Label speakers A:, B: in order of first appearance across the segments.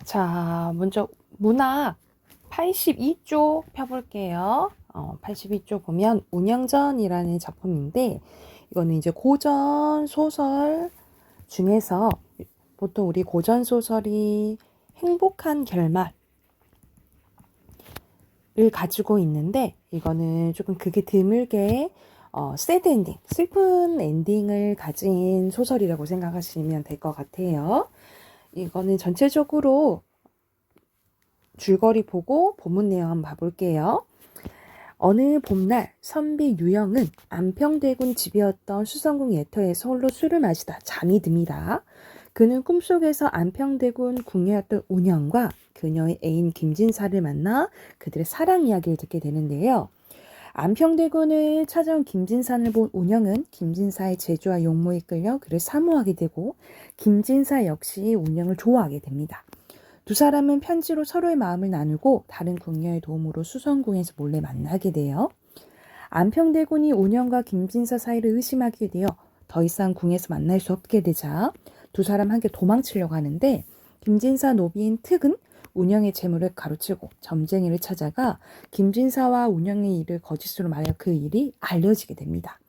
A: 자, 먼저 문학 82쪽 펴볼게요. 82쪽 보면 운영전이라는 작품인데, 이거는 이제 고전 소설 중에서 보통 우리 고전 소설이 행복한 결말을 가지고 있는데, 이거는 조금 그게 드물게 새드 엔딩, 슬픈 엔딩을 가진 소설이라고 생각하시면 될 것 같아요. 이거는 전체적으로 줄거리 보고 본문 내용 한번 봐볼게요. 어느 봄날 선비 유영은 안평대군 집이었던 수성궁 예터에서 홀로 술을 마시다 잠이 듭니다. 그는 꿈속에서 안평대군 궁녀였던 운영과 그녀의 애인 김진사를 만나 그들의 사랑 이야기를 듣게 되는데요. 안평대군을 찾아온 김진사를 본 운영은 김진사의 재주와 용모에 끌려 그를 사모하게 되고 김진사 역시 운영을 좋아하게 됩니다. 두 사람은 편지로 서로의 마음을 나누고 다른 궁녀의 도움으로 수성궁에서 몰래 만나게 돼요. 안평대군이 운영과 김진사 사이를 의심하게 되어 더 이상 궁에서 만날 수 없게 되자 두 사람 함께 도망치려고 하는데 김진사 노비인 특은 운영의 재물을 가로채고 점쟁이를 찾아가 김진사와 운영의 일을 거짓으로 말하여 그 일이 알려지게 됩니다.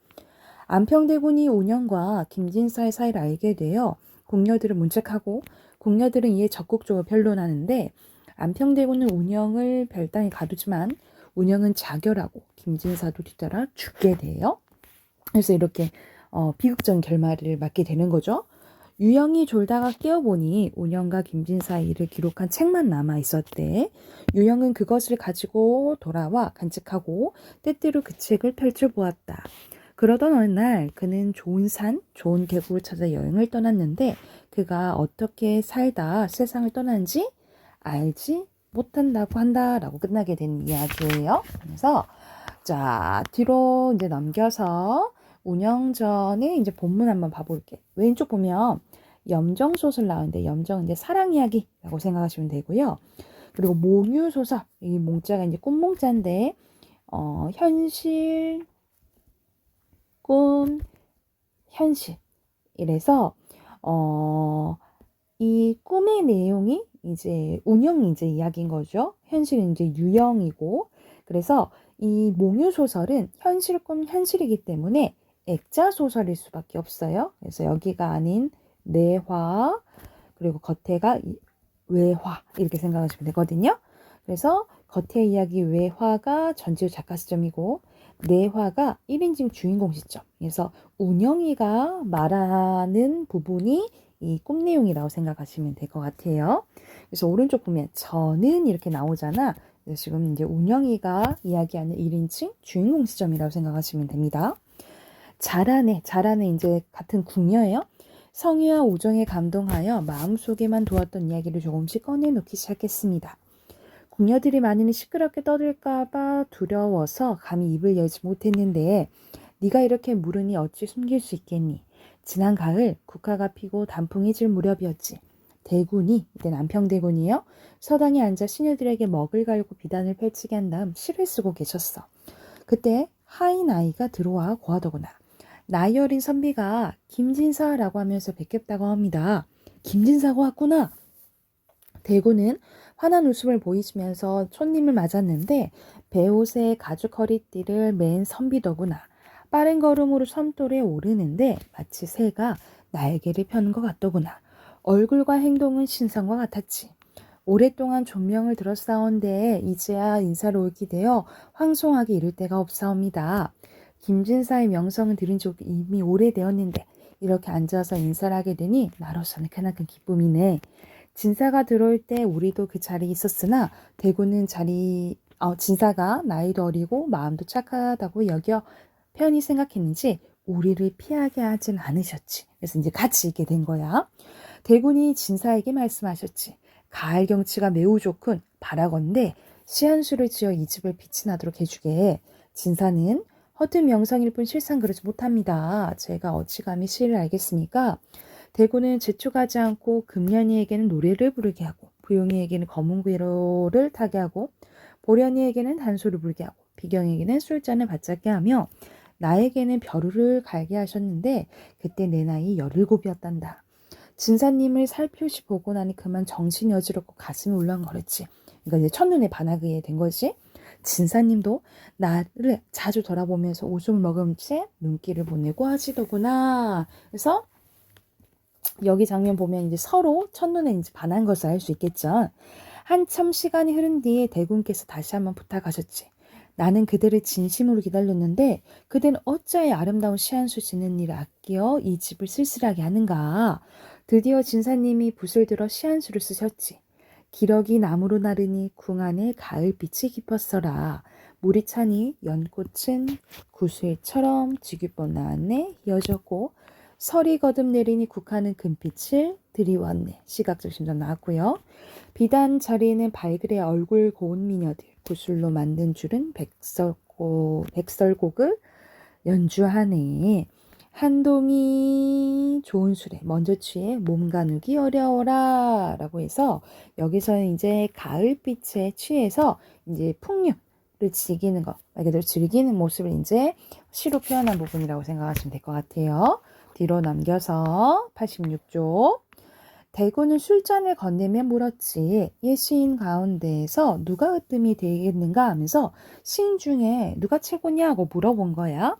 A: 안평대군이 운영과 김진사의 사이를 알게 되어 궁녀들을 문책하고 궁녀들은 이에 적극적으로 변론하는데 안평대군은 운영을 별당에 가두지만 운영은 자결하고 김진사도 뒤따라 죽게 돼요. 그래서 이렇게 비극적인 결말을 맞게 되는 거죠. 유영이 졸다가 깨어보니 운영과 김진사의 일을 기록한 책만 남아 있었대. 유영은 그것을 가지고 돌아와 간직하고 때때로 그 책을 펼쳐보았다. 그러던 어느 날 그는 좋은 산, 좋은 계곡을 찾아 여행을 떠났는데 그가 어떻게 살다 세상을 떠났는지 알지 못한다고 한다라고 끝나게 된 이야기예요. 그래서 자, 뒤로 이제 넘겨서 운영전에 이제 본문 한번 봐볼게. 왼쪽 보면 염정 소설 나오는데 염정은 이제 사랑 이야기라고 생각하시면 되고요. 그리고 몽유 소설, 이 몽자가 이제 꿈몽자인데 현실, 꿈, 현실. 이래서 이 꿈의 내용이 이제 운영이 이제 이야기인 거죠. 현실은 이제 유영이고, 그래서 이 몽유 소설은 현실, 꿈, 현실이기 때문에 액자 소설일 수밖에 없어요. 그래서 여기가 아닌 내화, 그리고 겉에가 외화 이렇게 생각하시면 되거든요. 그래서 겉의 이야기 외화가 전체 작가 시점이고 내화가 1인칭 주인공 시점. 그래서 운영이가 말하는 부분이 이 꿈 내용이라고 생각하시면 될 것 같아요. 그래서 오른쪽 보면 저는 이렇게 나오잖아. 그래서 지금 이제 운영이가 이야기하는 1인칭 주인공 시점이라고 생각하시면 됩니다. 잘하네 이제 같은 궁녀예요. 성의와 우정에 감동하여 마음속에만 두었던 이야기를 조금씩 꺼내놓기 시작했습니다. 궁녀들이 많으니 시끄럽게 떠들까봐 두려워서 감히 입을 열지 못했는데 네가 이렇게 물으니 어찌 숨길 수 있겠니? 지난 가을 국화가 피고 단풍이 질 무렵이었지. 대군이, 이때 안평대군이요. 서당에 앉아 시녀들에게 먹을 갈고 비단을 펼치게 한 다음 시를 쓰고 계셨어. 그때 하인 아이가 들어와 고하더구나. 나이 어린 선비가 김진사라고 하면서 베꼈다고 합니다. 김진사가 왔구나. 대군은 환한 웃음을 보이시면서 촌님을 맞았는데 베옷에 가죽 허리띠를 맨 선비더구나. 빠른 걸음으로 섬돌에 오르는데 마치 새가 날개를 펴는 것 같더구나. 얼굴과 행동은 신상과 같았지. 오랫동안 존명을 들었사온데 이제야 인사를 옳게 되어 황송하게 이를 데가 없사옵니다. 김진사의 명성은 들은 지 이미 오래되었는데 이렇게 앉아서 인사를 하게 되니 나로서는 크나큰 기쁨이네. 진사가 들어올 때 우리도 그 자리에 있었으나 대구는 진사가 나이도 어리고 마음도 착하다고 여겨 편히 생각했는지 우리를 피하게 하진 않으셨지. 그래서 이제 같이 있게 된 거야. 대군이 진사에게 말씀하셨지. 가을 경치가 매우 좋군. 바라건대 시한수를 지어 이 집을 빛이 나도록 해주게. 진사는 허튼 명성일 뿐 실상 그러지 못합니다. 제가 어찌 감히 시를 알겠습니까? 대구는 재촉하지 않고 금년이에게는 노래를 부르게 하고 부용이에게는 검은귀로를 타게 하고 보련이에게는 단소를 불게 하고 비경에게는 술잔을 받잡게 하며 나에게는 벼루를 갈게 하셨는데 그때 내 나이 17이었단다. 진사님을 살펴시 보고 나니 그만 정신이 어지럽고 가슴이 울렁거렸지. 그러니까 이제 첫눈에 반하게 된 거지. 진사님도 나를 자주 돌아보면서 웃음을 머금은 채 눈길을 보내고 하시더구나. 그래서 여기 장면 보면 이제 서로 첫눈에 이제 반한 것을 알 수 있겠죠. 한참 시간이 흐른 뒤에 대군께서 다시 한번 부탁하셨지. 나는 그대를 진심으로 기다렸는데 그대는 어찌하여 아름다운 시한수 짓는 일을 아끼어 이 집을 쓸쓸하게 하는가. 드디어 진사님이 붓을 들어 시한수를 쓰셨지. 기러기 나무로 나르니 궁 안에 가을빛이 깊었어라. 물이 차니 연꽃은 구슬처럼 지귀본 안에 이어졌고 설이 거듭 내리니 국하는 금빛을 들이웠네. 시각적 심정 나왔고요. 비단 자리에는 발그레 얼굴 고운 미녀들, 구슬로 만든 줄은 백설곡을 연주하네. 한동이 좋은 술에 먼저 취해 몸 가누기 어려워라 라고 해서 여기서는 이제 가을빛에 취해서 이제 풍류를 즐기는 것, 말 그대로 즐기는 모습을 이제 시로 표현한 부분이라고 생각하시면 될 것 같아요. 뒤로 넘겨서 86쪽. 대구는 술잔을 건네며 물었지. 옛 시인 가운데에서 누가 으뜸이 되겠는가 하면서 시인 중에 누가 최고냐고 물어본 거야.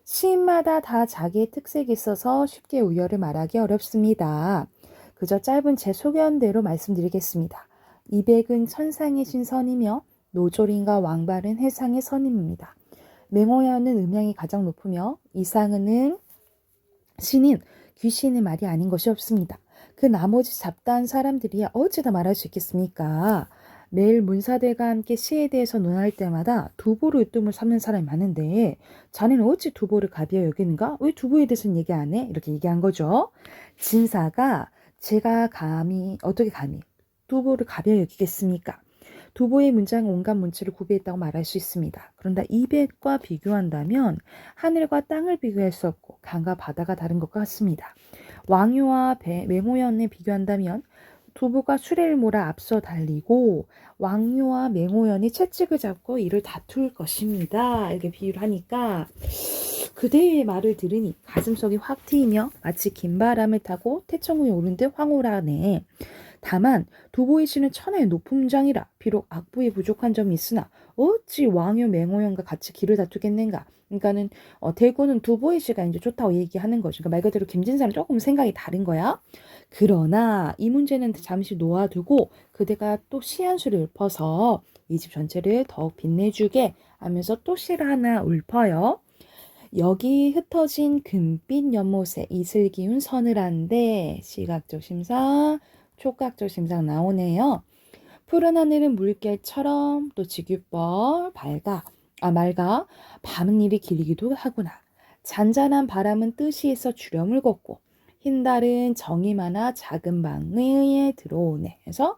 A: 시인마다 다 자기의 특색이 있어서 쉽게 우열을 말하기 어렵습니다. 그저 짧은 제 소견대로 말씀드리겠습니다. 이백은 천상의 신선이며 노조린과 왕발은 해상의 선임입니다. 맹호연은 음향이 가장 높으며 이상은 신인, 귀신의 말이 아닌 것이 없습니다. 그 나머지 잡다한 사람들이 어찌다 말할 수 있겠습니까? 매일 문사들과 함께 시에 대해서 논할 때마다 두보로 으뜸을 삼는 사람이 많은데 자네는 어찌 두보를 가벼워 여기는가? 왜 두보에 대해서는 얘기 안 해? 이렇게 얘기한 거죠. 진사가 제가 어떻게 감히 두보를 가벼워 여기겠습니까? 두보의 문장은 온갖 문체를 구비했다고 말할 수 있습니다. 그런데 이백과 비교한다면 하늘과 땅을 비교할 수 없고 강과 바다가 다른 것과 같습니다. 왕유와 맹호연에 비교한다면 두보가 수레를 몰아 앞서 달리고 왕유와 맹호연이 채찍을 잡고 이를 다툴 것입니다. 이렇게 비유를 하니까 그대의 말을 들으니 가슴속이 확 트이며 마치 긴 바람을 타고 태천궁에 오른 듯 황홀하네. 다만 두보의 시는 천하의 높은 문장이라 비록 악부에 부족한 점이 있으나 어찌 왕유 맹호연과 같이 길을 다투겠는가. 그러니까는 대구는 두보의 시가 이제 좋다고 얘기하는 거죠. 그러니까 말 그대로 김진사는 조금 생각이 다른 거야. 그러나 이 문제는 잠시 놓아두고 그대가 또 시 한 수를 읊어서 이 집 전체를 더욱 빛내주게 하면서 또 시를 하나 읊어요. 여기 흩어진 금빛 연못에 이슬 기운 서늘한데 시각적 심상, 촉각적 심상 나오네요. 푸른 하늘은 물결처럼 또 지규벌 맑아 밤은 이리 길기도 하구나. 잔잔한 바람은 뜻이에서 주렴을 걷고 흰 달은 정이 많아 작은 방에 들어오네. 그래서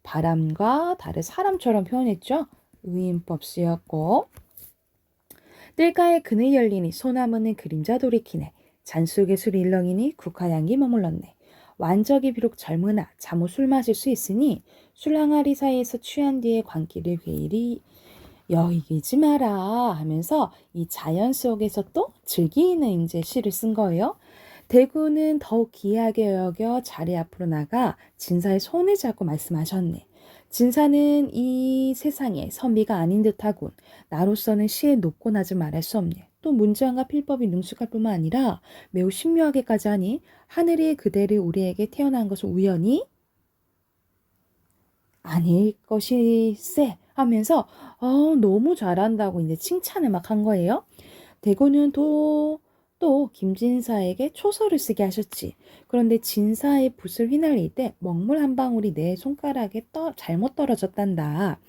A: 바람과 달을 사람처럼 표현했죠. 의인법 쓰였고 뜰가에 그늘 열리니 소나무는 그림자 돌이키네. 잔속에 술이 일렁이니 국화향기 머물렀네. 완적이 비록 젊으나 잠옷 술 마실 수 있으니 술항아리 사이에서 취한 뒤에 광기를 회일이 여기지 마라 하면서 이 자연 속에서 또 즐기는 이제 시를 쓴 거예요. 대구는 더욱 귀하게 여겨 자리 앞으로 나가 진사의 손을 잡고 말씀하셨네. 진사는 이 세상에 선비가 아닌 듯하군. 나로서는 시에 높고 낮을 말할 수 없네. 또 문장과 필법이 능숙할 뿐만 아니라 매우 신묘하게까지 하니 하늘이 그대를 우리에게 태어난 것을 우연히 아닐 것일세 하면서 너무 잘한다고 이제 칭찬을 막 한 거예요. 대구는 또 김진사에게 초서를 쓰게 하셨지. 그런데 진사의 붓을 휘날릴 때 먹물 한 방울이 내 손가락에 잘못 떨어졌단다.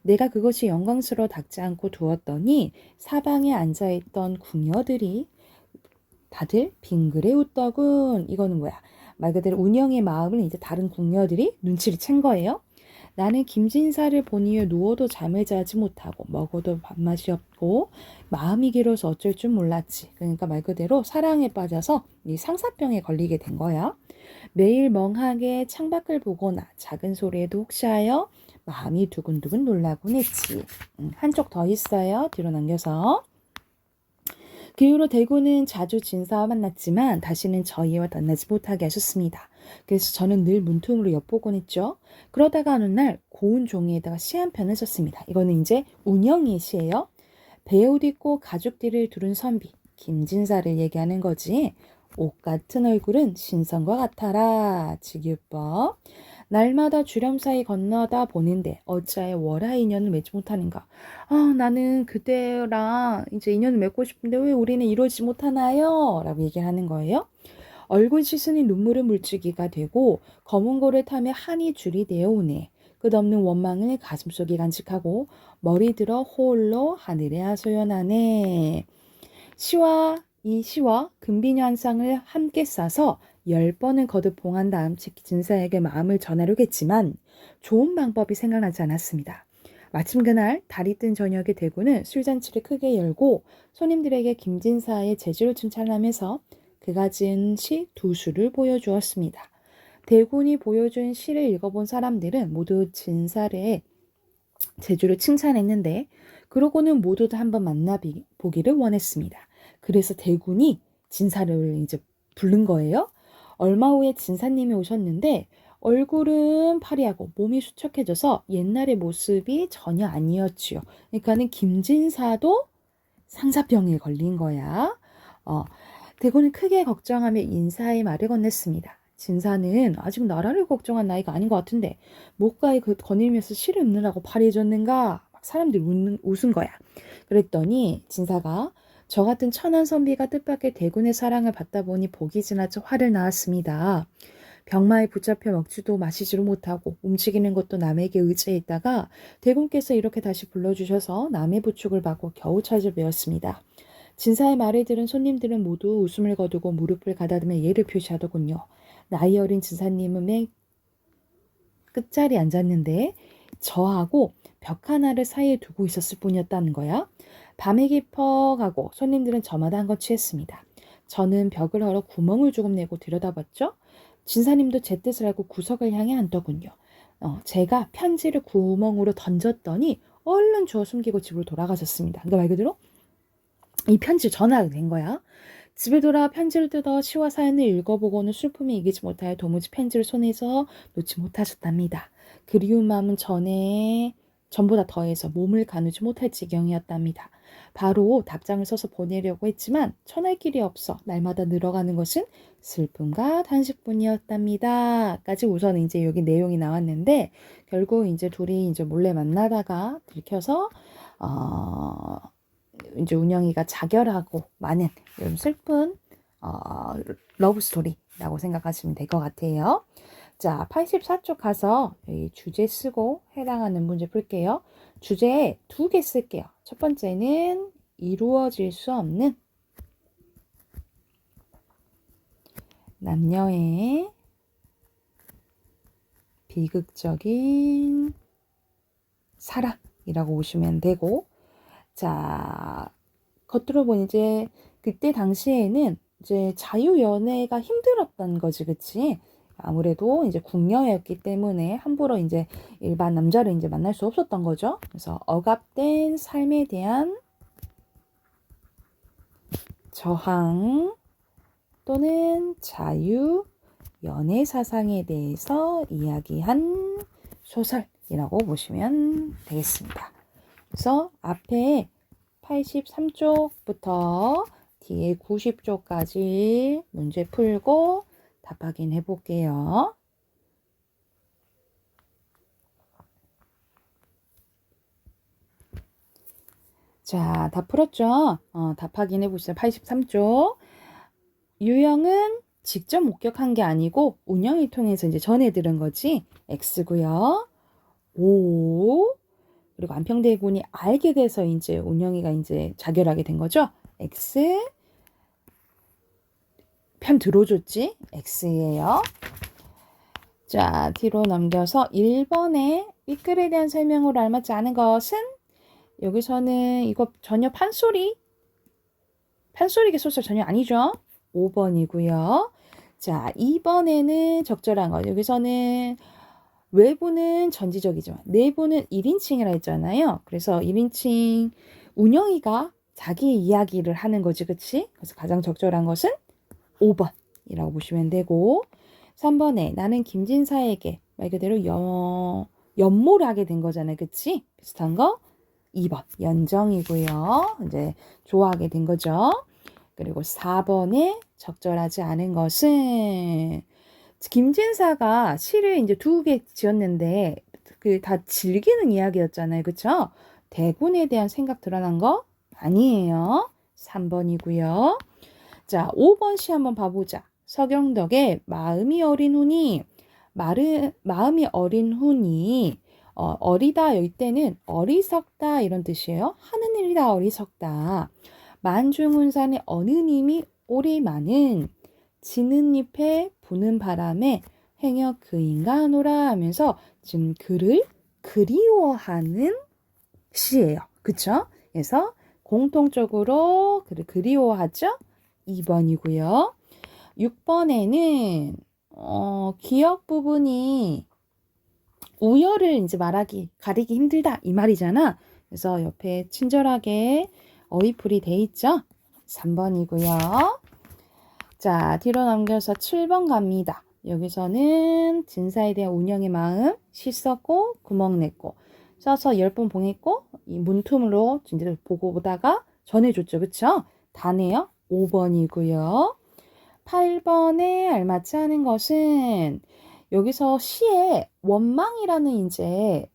A: 내가 그것이 영광스러워 닦지 않고 두었더니 사방에 앉아있던 궁녀들이 다들 빙그레 웃더군. 이거는 뭐야? 말 그대로 운영의 마음을 이제 다른 궁녀들이 눈치를 챈 거예요. 나는 김진사를 본 이후 누워도 잠을 자지 못하고 먹어도 밥맛이 없고 마음이 길어서 어쩔 줄 몰랐지. 그러니까 말 그대로 사랑에 빠져서 이 상사병에 걸리게 된 거야. 매일 멍하게 창밖을 보거나 작은 소리에도 혹시하여 마음이 두근두근 놀라곤 했지. 한쪽 더 있어요. 뒤로 넘겨서. 그 이후로 대구는 자주 진사와 만났지만 다시는 저희와 만나지 못하게 하셨습니다. 그래서 저는 늘 문틈으로 엿보곤 했죠. 그러다가 어느 날 고운 종이에다가 시 한 편을 썼습니다. 이거는 이제 운영이의 시예요. 배옷 입고 가죽띠를 두른 선비 김진사를 얘기하는 거지. 옷 같은 얼굴은 신선과 같아라. 직유법. 날마다 주렴 사이 건너다 보는데 어찌하여 월하 인연을 맺지 못하는가. 나는 그대랑 이제 인연을 맺고 싶은데 왜 우리는 이루어지지 못하나요? 라고 얘기를 하는 거예요. 얼굴 씻으니 눈물은 물주기가 되고 검은 고를 타며 한이 줄이 되어 오네. 끝없는 원망을 가슴속에 간직하고 머리 들어 홀로 하늘에 하소연하네. 이 시와 금비녀 한 쌍을 함께 싸서 10번은 거듭 봉한 다음 진사에게 마음을 전하려고 했지만 좋은 방법이 생각나지 않았습니다. 마침 그날 달이 뜬 저녁에 대구는 술잔치를 크게 열고 손님들에게 김진사의 재주를 칭찬하면서 그가 지은 시 2수를 보여주었습니다. 대군이 보여준 시를 읽어본 사람들은 모두 진사의 재주를 칭찬했는데 그러고는 모두 다 한번 만나보기를 원했습니다. 그래서 대군이 진사를 이제 부른 거예요. 얼마 후에 진사님이 오셨는데 얼굴은 파리하고 몸이 수척해져서 옛날의 모습이 전혀 아니었지요. 그러니까는 김진사도 상사병에 걸린 거야. 대군은 크게 걱정하며 인사의 말을 건넸습니다. 진사는 아직 나라를 걱정한 나이가 아닌 것 같은데 목가에 거닐면서 시를 읊느라고 파리해졌는가? 사람들이 웃은 거야. 그랬더니 진사가 저 같은 천한 선비가 뜻밖의 대군의 사랑을 받다 보니 복이 지나쳐 화를 낳았습니다. 병마에 붙잡혀 먹지도 마시지도 못하고 움직이는 것도 남에게 의지해 있다가 대군께서 이렇게 다시 불러주셔서 남의 부축을 받고 겨우 찾아뵈었습니다. 진사의 말을 들은 손님들은 모두 웃음을 거두고 무릎을 가다듬며 예를 표시하더군요. 나이 어린 진사님은 맨 끝자리에 앉았는데 저하고 벽 하나를 사이에 두고 있었을 뿐이었다는 거야. 밤이 깊어가고 손님들은 저마다 한 것 취했습니다. 저는 벽을 헐어 구멍을 조금 내고 들여다봤죠. 진사님도 제 뜻을 알고 구석을 향해 앉더군요. 제가 편지를 구멍으로 던졌더니 얼른 주워 숨기고 집으로 돌아가셨습니다. 그러니까 말 그대로 이 편지 전화가 된 거야. 집에 돌아 편지를 뜯어 시와 사연을 읽어보고는 슬픔이 이기지 못하여 도무지 편지를 손에서 놓지 못하셨답니다. 그리운 마음은 전보다 더해서 몸을 가누지 못할 지경이었답니다. 바로 답장을 써서 보내려고 했지만 전할 길이 없어 날마다 늘어가는 것은 슬픔과 단식뿐이었답니다. 까지 우선 이제 여기 내용이 나왔는데 결국 이제 둘이 이제 몰래 만나다가 들켜서 이제 운영이가 자결하고 많은 이런 슬픈 러브 스토리라고 생각하시면 될 것 같아요. 자, 84쪽 가서 여기 주제 쓰고 해당하는 문제 풀게요. 주제 2개 쓸게요. 첫 번째는 이루어질 수 없는 남녀의 비극적인 사랑이라고 보시면 되고, 자, 겉으로 보니 이제 그때 당시에는 이제 자유연애가 힘들었던 거지, 그치? 아무래도 이제 궁녀였기 때문에 함부로 이제 일반 남자를 이제 만날 수 없었던 거죠. 그래서 억압된 삶에 대한 저항 또는 자유, 연애 사상에 대해서 이야기한 소설이라고 보시면 되겠습니다. 그래서 앞에 83쪽부터 뒤에 90쪽까지 문제 풀고 답 확인해 볼게요. 자, 다 풀었죠? 답 확인해 보시죠. 83쪽. 유형은 직접 목격한 게 아니고 운영을 통해서 이제 전해 들은 거지. X고요. O. 그리고 안평대군이 알게 돼서 이제 운영이가 이제 자결하게 된 거죠. X. 편 들어줬지? X예요. 자, 뒤로 넘겨서 1번에 삐글에 대한 설명으로 알맞지 않은 것은 여기서는 이거 전혀 판소리 소설 전혀 아니죠? 5번이고요. 자, 2번에는 적절한 것. 여기서는 외부는 전지적이지만 내부는 1인칭이라 했잖아요. 그래서 1인칭 운영이가 자기 이야기를 하는 거지, 그치? 그래서 가장 적절한 것은 5번이라고 보시면 되고, 3번에 나는 김진사에게 말 그대로 연모를 하게 된 거잖아요. 그치? 비슷한 거. 2번 연정이고요. 이제 좋아하게 된 거죠. 그리고 4번에 적절하지 않은 것은 김진사가 시를 이제 2개 지었는데 그 다 즐기는 이야기였잖아요. 그쵸? 대군에 대한 생각 드러난 거 아니에요. 3번이고요. 자, 5번 시 한번 봐보자. 서경덕의 마음이 어린 훈이 마음이 어린 훈이 어리다 이때는 어리석다 이런 뜻이에요. 하는 일이다 어리석다. 만중훈산의 어느 님이 오리 많은 지는 잎에 부는 바람에 행여 그인가 하노라 하면서 지금 그를 그리워하는 시예요. 그쵸? 그래서 공통적으로 그를 그리워하죠? 2번이고요. 6번에는 기억 부분이 우열을 이제 가리기 힘들다 이 말이잖아. 그래서 옆에 친절하게 어휘풀이 돼 있죠? 3번이고요. 자, 뒤로 넘겨서 7번 갑니다. 여기서는 진사에 대한 운영의 마음 시 썼고 구멍 냈고 써서 10번 봉했고 이 문틈으로 진짜 보고 보다가 전해줬죠. 그쵸? 다네요. 5번이고요. 8번에 알맞지 않은 것은 여기서 시에 원망이라는 이제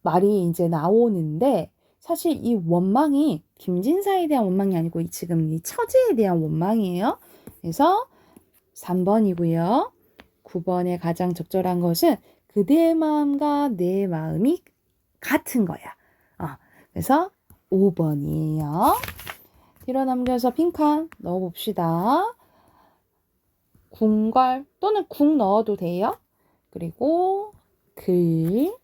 A: 말이 이제 나오는데 사실 이 원망이 김진사에 대한 원망이 아니고 지금 이 처제에 대한 원망이에요. 그래서 3번이고요. 9번에 가장 적절한 것은 그대의 마음과 내 마음이 같은 거야. 그래서 5번이에요. 뒤로 넘겨서 빈칸 넣어봅시다. 궁궐 또는 궁 넣어도 돼요. 그리고 글,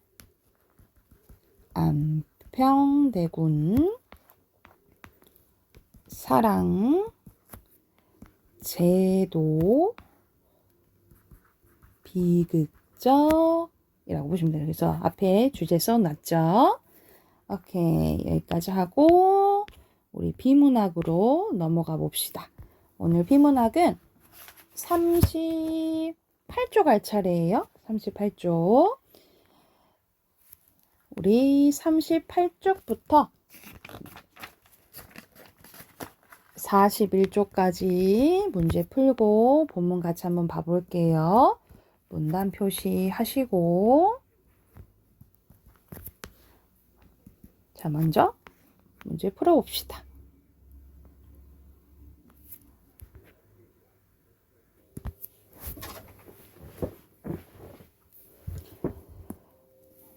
A: 안평대군, 사랑, 제도, 비극적 이라고 보시면 돼요. 그래서 앞에 주제 써놨죠. 오케이, 여기까지 하고 우리 비문학으로 넘어가 봅시다. 오늘 비문학은 38쪽 갈 차례예요. 38쪽. 우리 38쪽부터 41쪽까지 문제 풀고 본문 같이 한번 봐볼게요. 문단 표시하시고 자, 먼저 문제 풀어봅시다.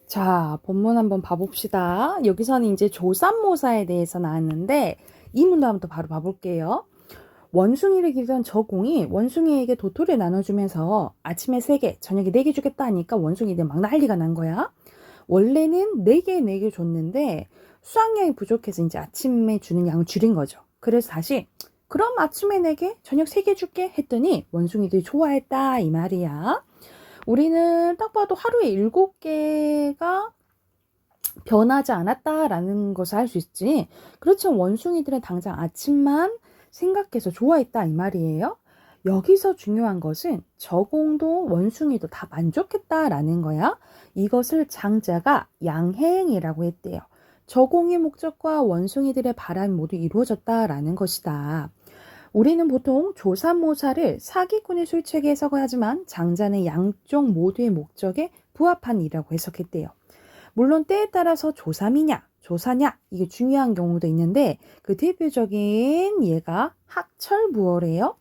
A: 자, 본문 한번 봐봅시다. 여기서는 이제 조삼모사에 대해서 나왔는데 이 문단부터 바로 봐볼게요. 원숭이를 기르던 저 공이 원숭이에게 도토리를 나눠주면서 아침에 3개, 저녁에 4개 주겠다 하니까 원숭이들 막 난리가 난 거야. 원래는 4개 줬는데 수확량이 부족해서 이제 아침에 주는 양을 줄인 거죠. 그래서 다시 그럼 아침에 4개, 저녁 3개 줄게 했더니 원숭이들이 좋아했다 이 말이야. 우리는 딱 봐도 하루에 7개가 변하지 않았다라는 것을 알 수 있지. 그렇지만 원숭이들은 당장 아침만 생각해서 좋아했다 이 말이에요. 여기서 중요한 것은 저공도 원숭이도 다 만족했다라는 거야. 이것을 장자가 양행이라고 했대요. 저공의 목적과 원숭이들의 바람이 모두 이루어졌다라는 것이다. 우리는 보통 조삼모사를 사기꾼의 술책에 해석하지만 장자는 양쪽 모두의 목적에 부합한 이라고 해석했대요. 물론 때에 따라서 조삼이냐 조사냐 이게 중요한 경우도 있는데 그 대표적인 예가 학철부어래요.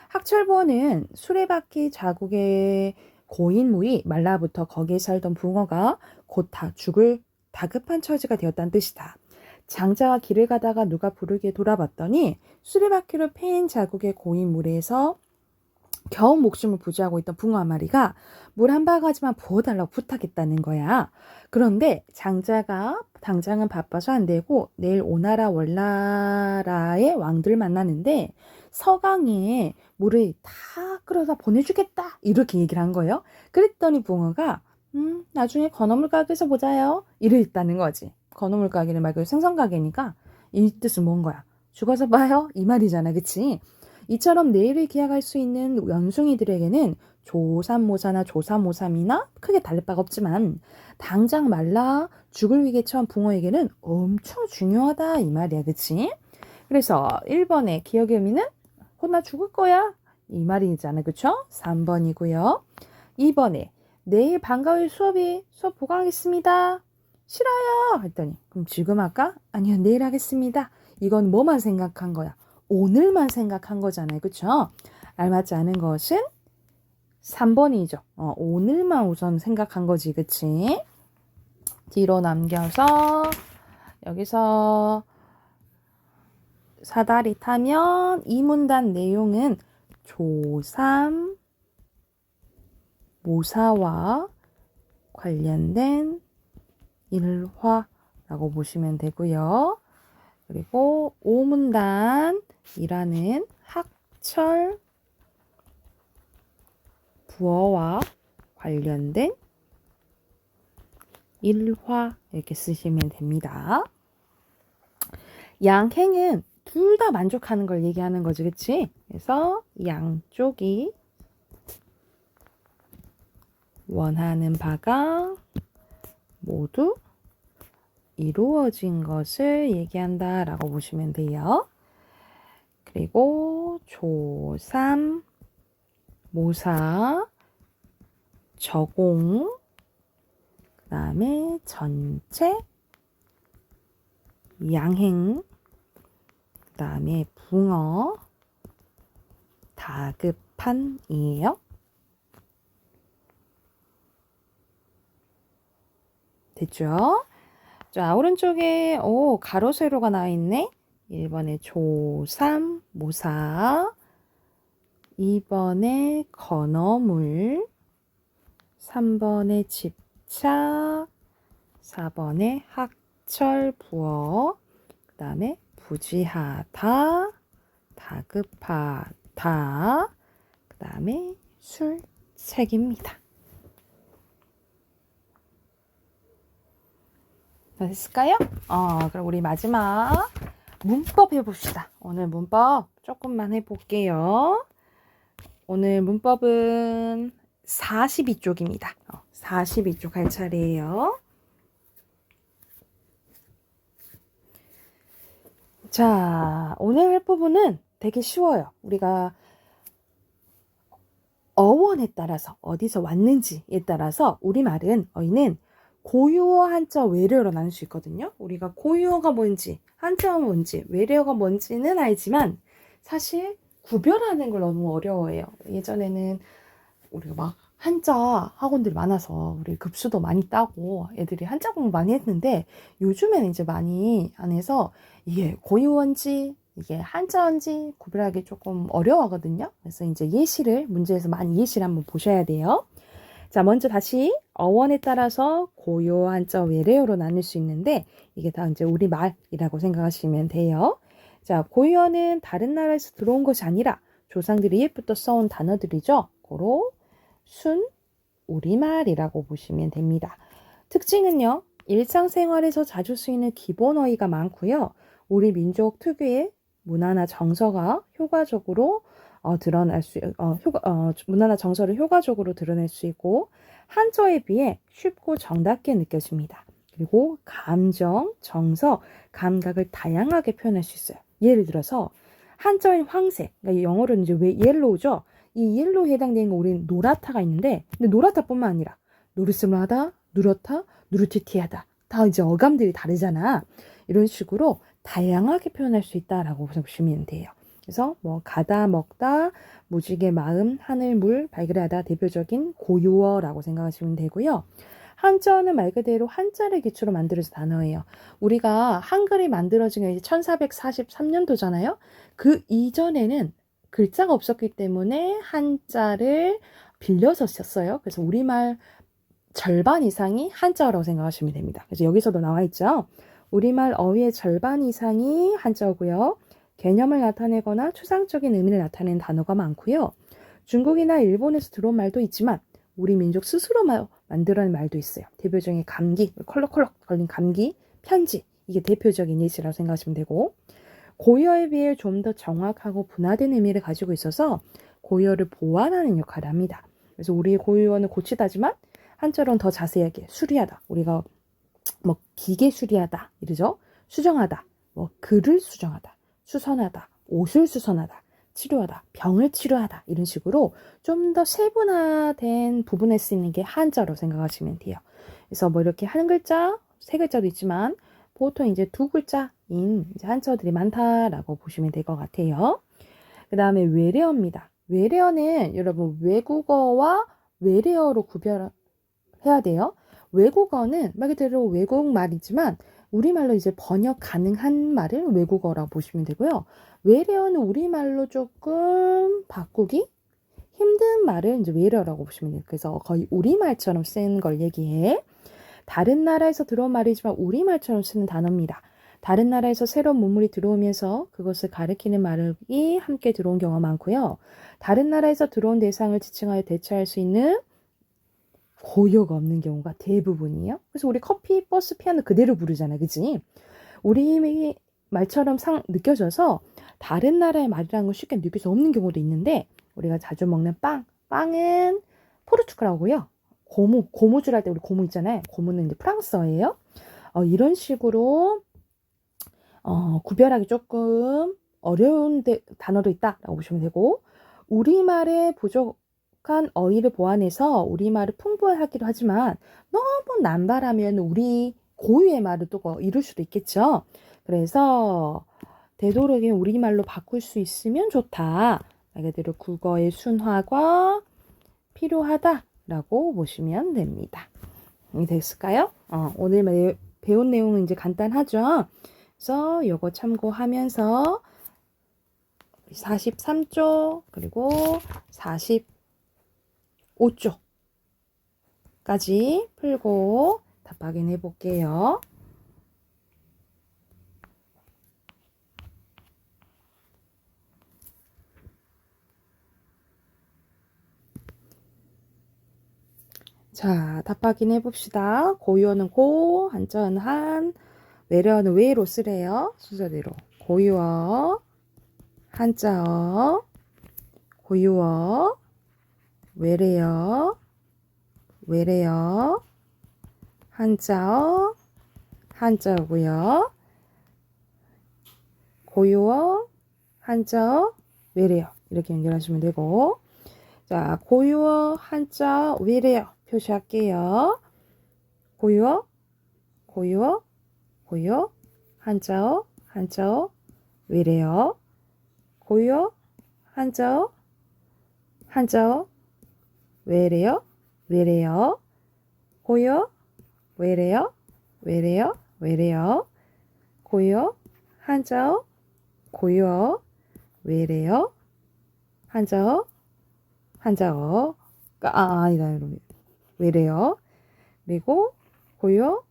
A: 학철부어는 수레바퀴 자국의 고인물이 말라붙어 거기에 살던 붕어가 곧 다 죽을 다급한 처지가 되었다는 뜻이다. 장자가 길을 가다가 누가 부르게 돌아봤더니 수레바퀴로 패인 자국의 고인물에서 겨우 목숨을 부지하고 있던 붕어 한 마리가 물 한 바가지만 부어달라고 부탁했다는 거야. 그런데 장자가 당장은 바빠서 안 되고 내일 오나라 월나라의 왕들 만나는데 서강에 물을 다 끌어다 보내주겠다 이렇게 얘기를 한 거예요. 그랬더니 붕어가 나중에 건어물 가게에서 보자요 이랬다는 거지. 건어물 가게는 말 그대로 생선 가게니까 이 뜻은 뭔 거야? 죽어서 봐요 이 말이잖아. 그치? 이처럼 내일을 기약할 수 있는 원숭이들에게는 조삼모사나 조삼오삼이나 크게 다를 바가 없지만 당장 말라 죽을 위기에 처한 붕어에게는 엄청 중요하다 이 말이야. 그치? 그래서 1번의 기억의 의미는 혼나 죽을 거야 이 말이잖아. 그쵸? 3번이고요. 2번에 내일 방과후 수업 보강하겠습니다. 싫어요 했더니 그럼 지금 할까? 아니요 내일 하겠습니다. 이건 뭐만 생각한 거야? 오늘만 생각한 거잖아요. 그쵸? 알맞지 않은 것은 3번이죠. 오늘만 우선 생각한 거지. 그치? 뒤로 남겨서 여기서 사다리 타면 이 문단 내용은 조삼 모사와 관련된 일화라고 보시면 되고요. 그리고 5문단이라는 학철 부어와 관련된 일화 이렇게 쓰시면 됩니다. 양행은 둘 다 만족하는 걸 얘기하는 거지, 그치? 그래서 양쪽이 원하는 바가 모두 이루어진 것을 얘기한다 라고 보시면 돼요. 그리고 조삼, 모사, 저공, 그 다음에 전체, 양행, 그 다음에 붕어, 다급한이에요. 됐죠? 자, 오른쪽에 가로 세로가 나와 있네. 1번에 조삼, 모사, 2번에 건어물, 3번에 집착, 4번에 학철 부어, 그 다음에 부지하다, 다급하다, 그 다음에 술책입니다. 됐을까요? 그럼 우리 마지막 문법 해봅시다. 오늘 문법 조금만 해볼게요. 오늘 문법은 42쪽입니다. 42쪽 할 차례예요. 자, 오늘 할 부분은 되게 쉬워요. 우리가 어원에 따라서 어디서 왔는지에 따라서 우리말은 어휘는 고유어, 한자, 외래어로 나눌 수 있거든요. 우리가 고유어가 뭔지, 한자어가 뭔지, 외래어가 뭔지는 알지만 사실 구별하는 걸 너무 어려워해요. 예전에는 우리가 막 한자 학원들이 많아서 우리 급수도 많이 따고 애들이 한자 공부 많이 했는데 요즘에는 이제 많이 안 해서 이게 고유어인지 이게 한자어인지 구별하기 조금 어려워하거든요. 그래서 이제 문제에서 많이 예시를 한번 보셔야 돼요. 자, 먼저 다시 어원에 따라서 고유어, 한자, 외래어로 나눌 수 있는데 이게 다 이제 우리말이라고 생각하시면 돼요. 자, 고유어는 다른 나라에서 들어온 것이 아니라 조상들이 옛부터 써온 단어들이죠. 고로 순 우리말이라고 보시면 됩니다. 특징은요. 일상생활에서 자주 쓰이는 기본 어휘가 많고요. 우리 민족 특유의 문화나 정서가 효과적으로 문화나 정서를 효과적으로 드러낼 수 있고 한자어에 비해 쉽고 정답게 느껴집니다. 그리고 감정, 정서, 감각을 다양하게 표현할 수 있어요. 예를 들어서 한자어인 황색, 그러니까 영어로는 이제 왜 옐로우죠? 이 옐로우에 해당되는 거 우리는 노랗다가 있는데 근데 노랗다뿐만 아니라 노르스름하다, 누렇다, 누르티티하다 다 이제 어감들이 다르잖아. 이런 식으로 다양하게 표현할 수 있다라고 보시면 돼요. 그래서 뭐 가다, 먹다, 무지개, 마음, 하늘, 물, 발견하다 대표적인 고유어라고 생각하시면 되고요. 한자어는 말 그대로 한자를 기초로 만들어진 단어예요. 우리가 한글이 만들어진 게 1443년도잖아요. 그 이전에는 글자가 없었기 때문에 한자를 빌려서 썼어요. 그래서 우리말 절반 이상이 한자어라고 생각하시면 됩니다. 그래서 여기서도 나와 있죠. 우리말 어휘의 절반 이상이 한자어고요. 개념을 나타내거나 추상적인 의미를 나타내는 단어가 많고요. 중국이나 일본에서 들어온 말도 있지만 우리 민족 스스로 만들어낸 말도 있어요. 대표적인 감기, 컬럭컬럭 걸린 감기, 편지 이게 대표적인 예시라고 생각하시면 되고 고유어에 비해 좀 더 정확하고 분화된 의미를 가지고 있어서 고유어를 보완하는 역할을 합니다. 그래서 우리의 고유어는 고치다지만 한자로는 더 자세하게 수리하다. 우리가 뭐 기계 수리하다 이러죠. 수정하다. 뭐 글을 수정하다. 수선하다. 옷을 수선하다. 치료하다. 병을 치료하다. 이런 식으로 좀 더 세분화된 부분에 쓰이는 게 한자로 생각하시면 돼요. 그래서 뭐 이렇게 한 글자, 세 글자도 있지만 보통 이제 두 글자인 이제 한자어들이 많다라고 보시면 될 것 같아요. 그 다음에 외래어입니다. 외래어는 여러분 외국어와 외래어로 구별해야 돼요. 외국어는 말 그대로 외국말이지만 우리말로 이제 번역 가능한 말을 외국어라고 보시면 되고요. 외래어는 우리말로 조금 바꾸기 힘든 말을 이제 외래어라고 보시면 돼요. 그래서 거의 우리말처럼 쓰는 걸 얘기해. 다른 나라에서 들어온 말이지만 우리말처럼 쓰는 단어입니다. 다른 나라에서 새로운 문물이 들어오면서 그것을 가리키는 말이 함께 들어온 경우가 많고요. 다른 나라에서 들어온 대상을 지칭하여 대체할 수 있는 고유어가 없는 경우가 대부분이에요. 그래서 우리 커피, 버스, 피아노 그대로 부르잖아, 그치? 우리 말처럼 느껴져서 다른 나라의 말이라는 걸 쉽게 느낄 수 없는 경우도 있는데 우리가 자주 먹는 빵은 포르투갈어고요. 고무줄 할 때 우리 고무 있잖아요. 고무는 이제 프랑스어예요. 이런 식으로 구별하기 조금 어려운 단어도 있다라고 보시면 되고 우리말의 부족한 어휘를 보완해서 우리말을 풍부하기도 하지만 너무 남발하면 우리 고유의 말을 또 이룰 수도 있겠죠. 그래서 되도록이면 우리말로 바꿀 수 있으면 좋다. 말 그대로 국어의 순화가 필요하다라고 보시면 됩니다. 이게 됐을까요? 오늘 배운 내용은 이제 간단하죠? 그래서 이거 참고하면서 43쪽 그리고 45쪽까지 풀고 답 확인해 볼게요. 자, 답 확인해 봅시다. 고유어는 고, 한자어는 한, 외래어는 외로 쓰래요. 순서대로. 고유어, 한자어, 고유어, 외래어, 외래어, 한자어, 한자어고요. 고유어, 한자어, 외래어 이렇게 연결하시면 되고 자, 고유어, 한자, 외래어 표시할게요. 고유어, 고유어, 고유어, 한자어, 한자어, 외래어, 고유어, 한자어, 한자어, 외래어, 외래어, 고유어, 외래어, 외래어, 외래어, 고유어, 한자어, 고유어, 외래어, 한자어, 한자어, 아니다, 외래어, 그리고 고유어,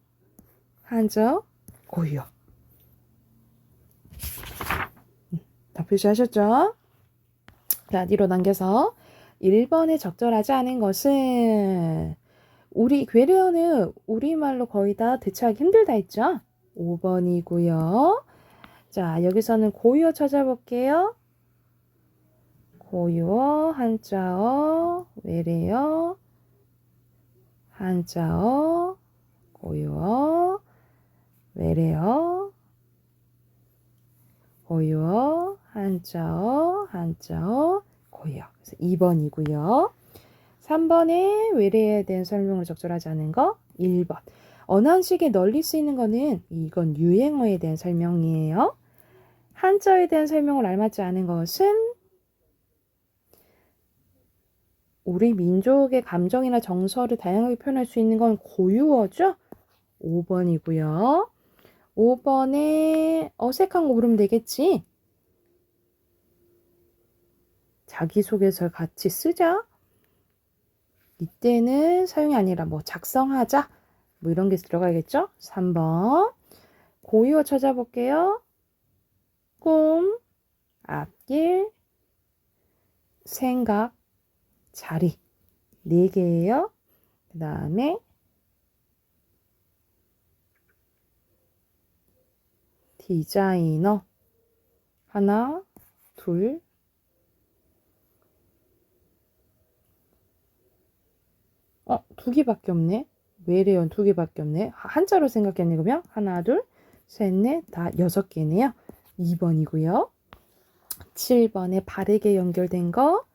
A: 한자어, 고유어. 다 표시하셨죠? 자, 뒤로 당겨서 1번에 적절하지 않은 것은 외래어는 우리말로 거의 다 대체하기 힘들다 했죠? 5번이고요. 자, 여기서는 고유어 찾아볼게요. 고유어, 한자어, 외래어, 한자어, 고유어, 외래어, 고유어, 한자어, 한자어, 고유어. 그래서 2번이고요. 3번에 외래에 대한 설명을 적절하지 않은 거 1번. 언어식에 널리 쓰이는 거는 이건 유행어에 대한 설명이에요. 한자에 대한 설명을 알맞지 않은 것은 우리 민족의 감정이나 정서를 다양하게 표현할 수 있는 건 고유어죠? 5번이고요. 5번에 어색한 거 물으면 되겠지? 자기소개서를 같이 쓰자. 이때는 사용이 아니라 뭐 작성하자. 뭐 이런 게 들어가야겠죠? 3번. 고유어 찾아볼게요. 꿈, 앞길, 생각, 자리. 4개예요. 그 다음에 디자이너, 하나, 둘, 두 개밖에 없네. 왜래요? 두 개밖에 없네. 한자로 생각했네. 그러면 하나, 둘, 셋, 넷, 다 6개네요. 2번이고요. 7번에 바르게 연결된 거.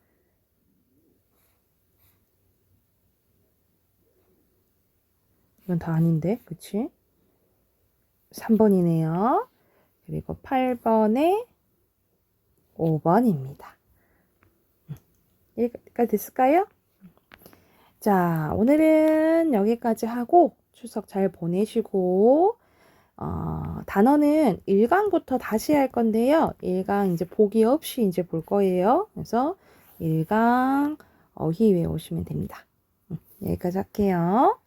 A: 이건 다 아닌데, 그치? 3번이네요. 그리고 8번에 5번입니다. 여기까지 됐을까요? 자, 오늘은 여기까지 하고 추석 잘 보내시고, 단어는 1강부터 다시 할 건데요. 1강 이제 보기 없이 이제 볼 거예요. 그래서 1강 어휘 외우시면 됩니다. 여기까지 할게요.